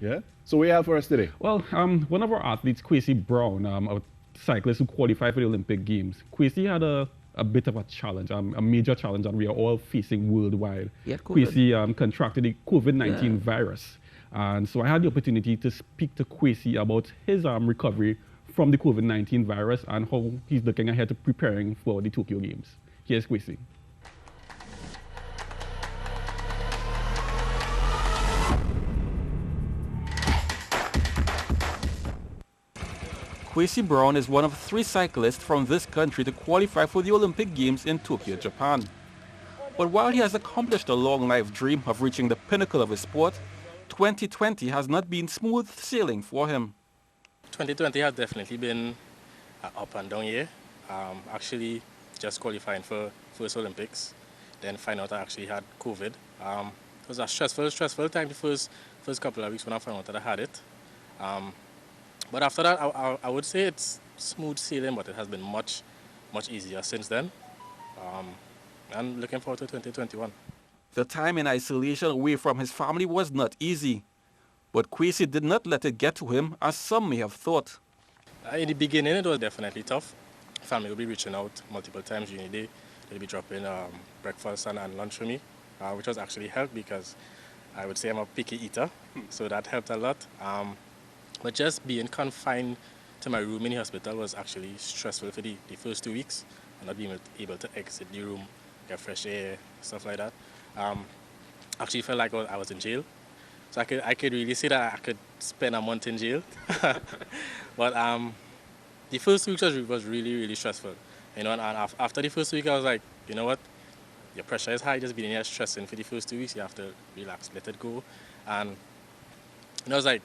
Yeah? So what you have for us today? Well, one of our athletes, Kwesi Browne, a cyclist who qualified for the Olympic Games, Kwesi had a bit of a challenge, a major challenge that we are all facing worldwide. Yeah, COVID. Kwesi contracted the COVID-19 Yeah. virus. And so I had the opportunity to speak to Kwesi about his recovery from the COVID-19 virus and how he's looking ahead to preparing for the Tokyo Games. Here's Kwesi. Kwesi Browne is one of three cyclists from this country to qualify for the Olympic Games in Tokyo, Japan. But while he has accomplished a long life dream of reaching the pinnacle of his sport, 2020 has not been smooth sailing for him. 2020 has definitely been an up and down year. Actually, just qualifying for first Olympics, then find out I actually had COVID. It was a stressful time the first couple of weeks when I found out that I had it. But after that, I would say it's smooth sailing, but it has been much easier since then. And looking forward to 2021. The time in isolation away from his family was not easy, but Kwesi did not let it get to him as some may have thought. In the beginning, it was definitely tough. Family will be reaching out multiple times during the day. They'll be dropping breakfast and lunch for me, which was actually helped because I would say I'm a picky eater, so that helped a lot. But just being confined to my room in the hospital was actually stressful for the first 2 weeks, and not being able to exit the room, get fresh air, stuff like that. Actually felt like I was in jail. So I could really say that I could spend a month in jail. But the first 2 weeks was really stressful. You know, and after the first week I was like, you know what? Your pressure is high, just being here stressing for the first 2 weeks, you have to relax, let it go. And I was like,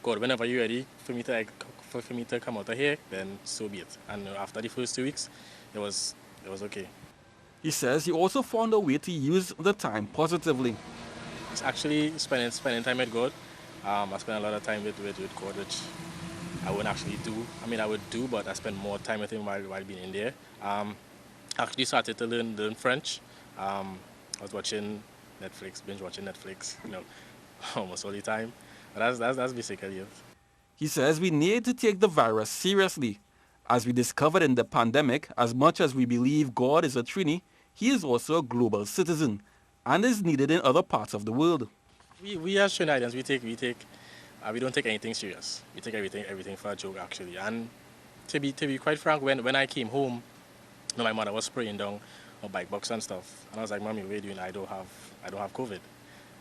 God, whenever you're ready for me to come out of here, then so be it. And after the first 2 weeks, it was okay. He says he also found a way to use the time positively. It's actually spending time with God. I spend a lot of time with God, which I wouldn't actually do. I mean, I would do, but I spend more time with Him while being in there. I actually started to learn French. I was watching Netflix, binge watching Netflix, almost all the time. But that's basically it. He says we need to take the virus seriously. As we discovered in the pandemic, as much as we believe God is a Trini, He is also a global citizen and is needed in other parts of the world. We as Trinidadians, we don't take anything serious. We take everything for a joke actually. And to be quite frank, when I came home, my mother was spraying down her bike box and stuff, and I was like, "Mommy, what are you doing? I don't have COVID."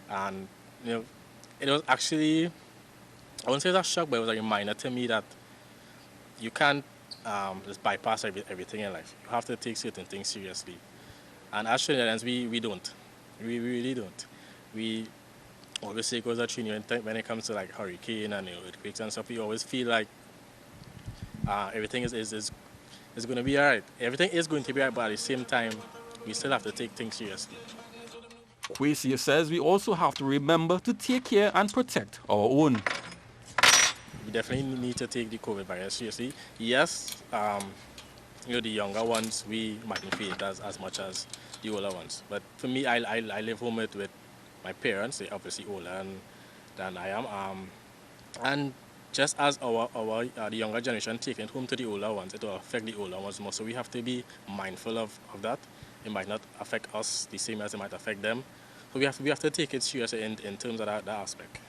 And it was actually, I wouldn't say it was a shock, but it was a reminder to me that you can't just bypass everything in life. You have to take certain things seriously. And as Trinidadians, we don't. We really don't. We always say because of Trinidad, when it comes to like hurricane and earthquakes and stuff, we always feel like everything is going to be all right. Everything is going to be all right, but at the same time, we still have to take things seriously. Kwesi says we also have to remember to take care and protect our own. We definitely need to take the COVID virus seriously. Yes, the younger ones, we mightn't feel it as much as the older ones. But for me, I live home with my parents. They're obviously older than I am. And just as the younger generation taking it home to the older ones, it will affect the older ones more. So we have to be mindful of that. It might not affect us the same as it might affect them. So we have to take it seriously in terms of that aspect.